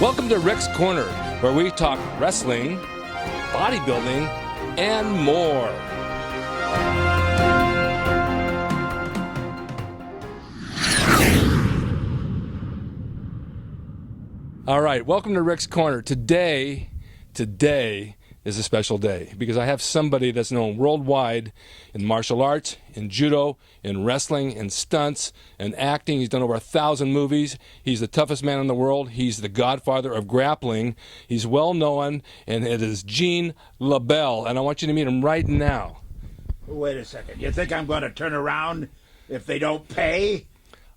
Welcome to Rick's Corner, where we talk wrestling, bodybuilding, and more. All right, welcome to Rick's Corner. Today is a special day because I have somebody that's known worldwide in martial arts, in judo, in wrestling, in stunts, and acting. He's done over 1,000 movies. He's the toughest man in the world. He's the godfather of grappling. He's well known, and it is LEbell. And I want you to meet him right now. Wait a second. You think I'm going to turn around if they don't pay?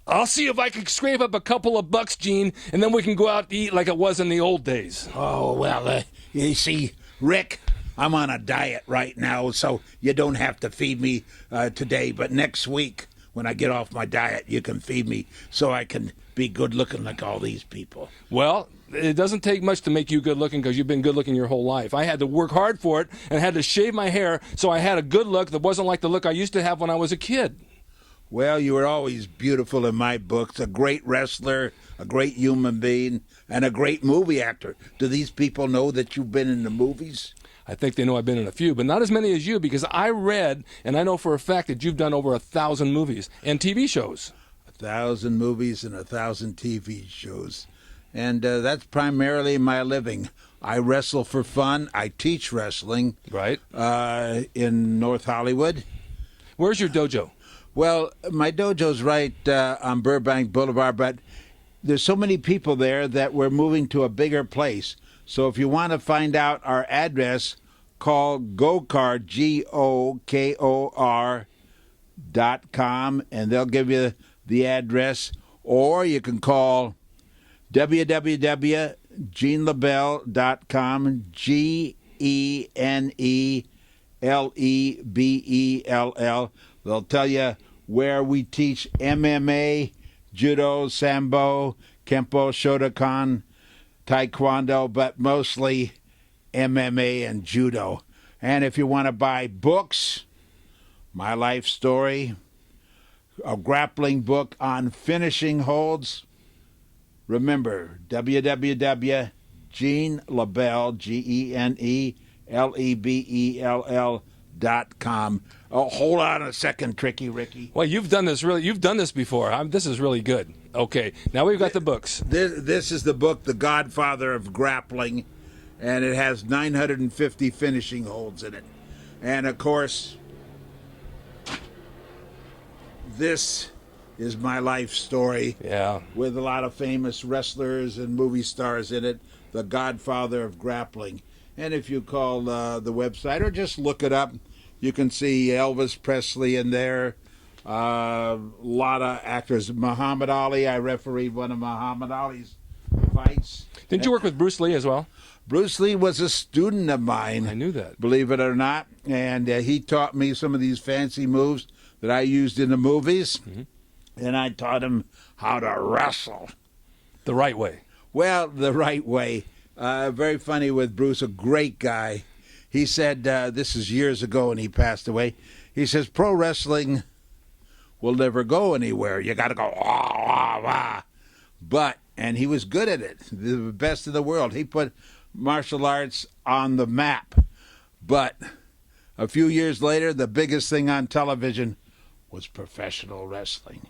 I'll see if I can scrape up a couple of bucks, Gene, and then we can go out to eat like it was in the old days. Oh, well, you see, Rick, I'm on a diet right now, so you don't have to feed me today. But next week, when I get off my diet, you can feed me so I can be good looking like all these people. Well, it doesn't take much to make you good looking because you've been good looking your whole life. I had to work hard for it and had to shave my hair so I had a good look that wasn't like the look I used to have when I was a kid. Well, you were always beautiful in my books, a great wrestler, a great human being, and a great movie actor. Do these people know that you've been in the movies? I think they know I've been in a few, but not as many as you, because I read, and I know for a fact that you've done over 1,000 movies and TV shows. 1,000 movies and 1,000 TV shows. And that's primarily my living. I wrestle for fun. I teach wrestling. Right. In North Hollywood. Where's your dojo? Well, my dojo's right on Burbank Boulevard, but there's so many people there that we're moving to a bigger place. So if you want to find out our address, call GoKor, GOKOR.com, and they'll give you the address. Or you can call www.GeneLeBell.com, GENELEBELL. They'll tell you where we teach MMA, judo, sambo, kempo, shotokan, taekwondo, but mostly MMA and judo. And if you want to buy books, my life story, a grappling book on finishing holds, remember, www.GeneLeBell, GeneLeBell.com. Oh, hold on a second, Tricky Ricky. Well, you've done this before. This is really good. Okay, now we've got the books. This is the book, The Godfather of Grappling, and it has 950 finishing holds in it. And, of course, this is my life story. Yeah. With a lot of famous wrestlers and movie stars in it, The Godfather of Grappling. And if you call the website or just look it up, you can see Elvis Presley in there, a lot of actors. Muhammad Ali, I refereed one of Muhammad Ali's fights. Didn't you work with Bruce Lee as well? Bruce Lee was a student of mine. I knew that. Believe it or not. And he taught me some of these fancy moves that I used in the movies. Mm-hmm. And I taught him how to wrestle. The right way. Well, the right way. Very funny with Bruce, a great guy. He said, this is years ago and he passed away. He says, pro wrestling will never go anywhere. You got to go, wah, wah, wah. But, and he was good at it, the best in the world. He put martial arts on the map. But a few years later, the biggest thing on television was professional wrestling.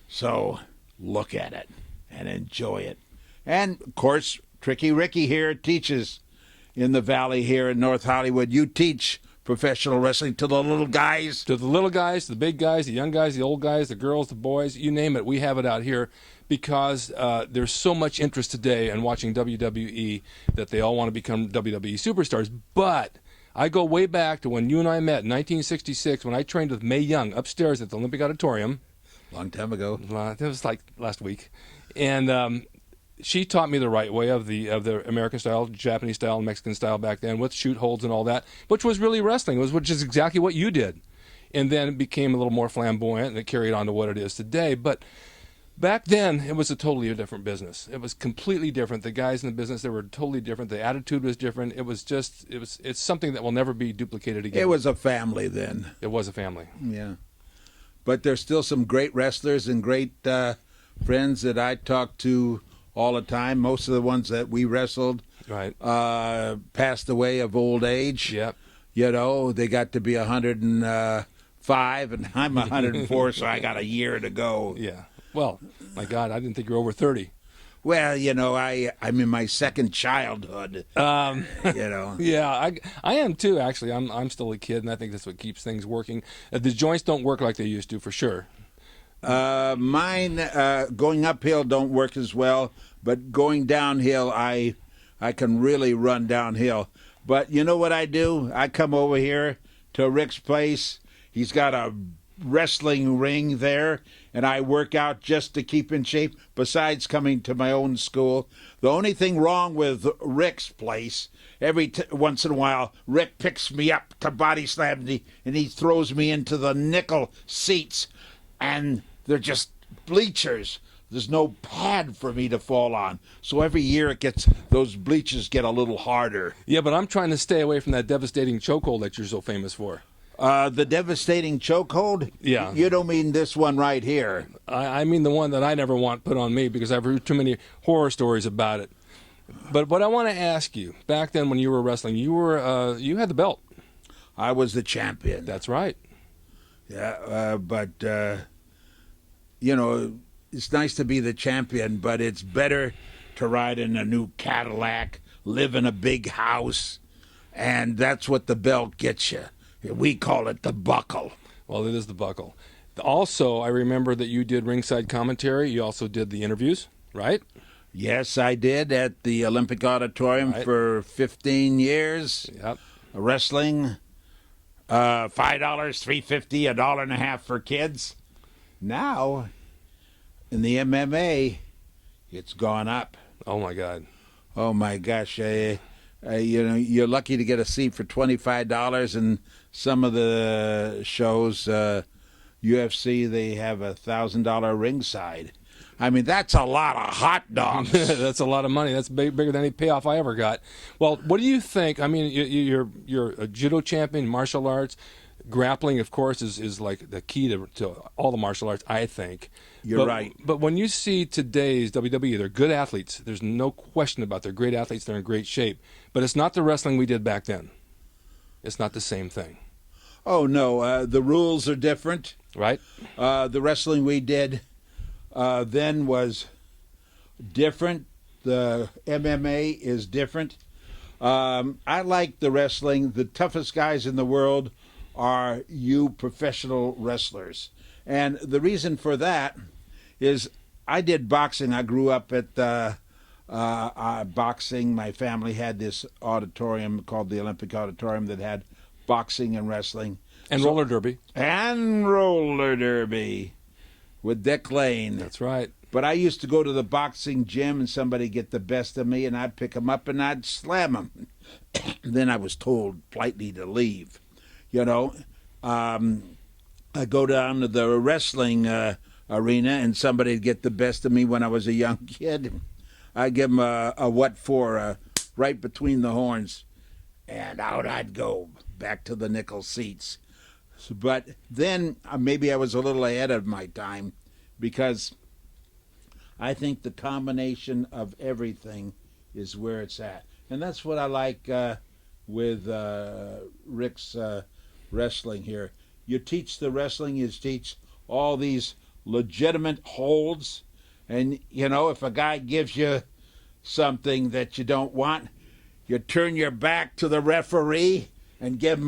So look at it and enjoy it. And, of course, Tricky Ricky here teaches in the Valley here in North Hollywood. You teach professional wrestling to the little guys. To the little guys, the big guys, the young guys, the old guys, the girls, the boys, you name it. We have it out here because there's so much interest today in watching WWE that they all want to become WWE superstars. But I go way back to when you and I met in 1966 when I trained with Mae Young upstairs at the Olympic Auditorium. Long time ago. It was like last week. And she taught me the right way of the American style, Japanese style, and Mexican style back then with shoot holds and all that, which was really wrestling, which is exactly what you did. And then it became a little more flamboyant, and it carried on to what it is today. But back then, it was a totally different business. It was completely different. The guys in the business, they were totally different. The attitude was different. It's something that will never be duplicated again. It was a family then. It was a family. Yeah. But there's still some great wrestlers and great friends that I talk to all the time. Most of the ones that we wrestled Right. passed away of old age. Yep. You know, they got to be 105, and I'm 104, so I got a year to go. Yeah. Well, my God, I didn't think you were over 30. Well, you know, I'm in my second childhood. You know. Yeah, I am too. Actually, I'm still a kid, and I think that's what keeps things working. The joints don't work like they used to, for sure. Mine going uphill don't work as well, but going downhill, I can really run downhill. But you know what I do? I come over here to Rick's place. He's got a wrestling ring there, and I work out just to keep in shape, besides coming to my own school. The only thing wrong with Rick's place, once in a while, Rick picks me up to body slam me, and he throws me into the nickel seats, and they're just bleachers. There's no pad for me to fall on. So every year those bleachers get a little harder. Yeah, but I'm trying to stay away from that devastating chokehold that you're so famous for. The devastating chokehold? Yeah. You don't mean this one right here. I mean the one that I never want put on me because I've heard too many horror stories about it. But what I want to ask you, back then when you were wrestling, you had the belt. I was the champion. That's right. Yeah, but you know, it's nice to be the champion, but it's better to ride in a new Cadillac, live in a big house, and that's what the belt gets you. We call it the buckle. Well, it is the buckle. Also, I remember that you did ringside commentary. You also did the interviews, right? Yes, I did at the Olympic Auditorium for 15 years. Yep. Wrestling, $5, $3.50, $1.50 for kids. Now, in the MMA, it's gone up. Oh my God. Oh my gosh! You know, you're lucky to get a seat for $25, and some of the shows, UFC, they have $1,000 ringside. I mean, that's a lot of hot dogs. That's a lot of money. That's bigger than any payoff I ever got. Well, what do you think? I mean, you're a judo champion, martial arts. Grappling, of course, is like the key to all the martial arts, I think. You're right. But when you see today's WWE, they're good athletes. There's no question about it. They're great athletes. They're in great shape. But it's not the wrestling we did back then. It's not the same thing. Oh, no. The rules are different. Right? The wrestling we did then was different. The MMA is different. I like the wrestling. The toughest guys in the world are you professional wrestlers. And the reason for that is I did boxing. I grew up at boxing. My family had this auditorium called the Olympic Auditorium that had boxing and wrestling. And roller derby. And roller derby with Dick Lane. That's right. But I used to go to the boxing gym and somebody get the best of me and I'd pick them up and I'd slam them. Then I was told politely to leave. You know, I go down to the wrestling arena and somebody'd get the best of me when I was a young kid. I'd give them a what for, right between the horns, and out I'd go back to the nickel seats. But then maybe I was a little ahead of my time because I think the combination of everything is where it's at. And that's what I like with Rick's wrestling here. You teach the wrestling, you teach all these legitimate holds. And, you know, if a guy gives you something that you don't want, you turn your back to the referee and give him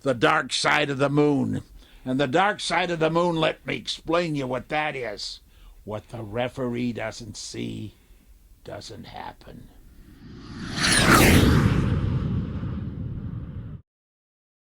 the dark side of the moon. And the dark side of the moon, let me explain you what that is. What the referee doesn't see doesn't happen.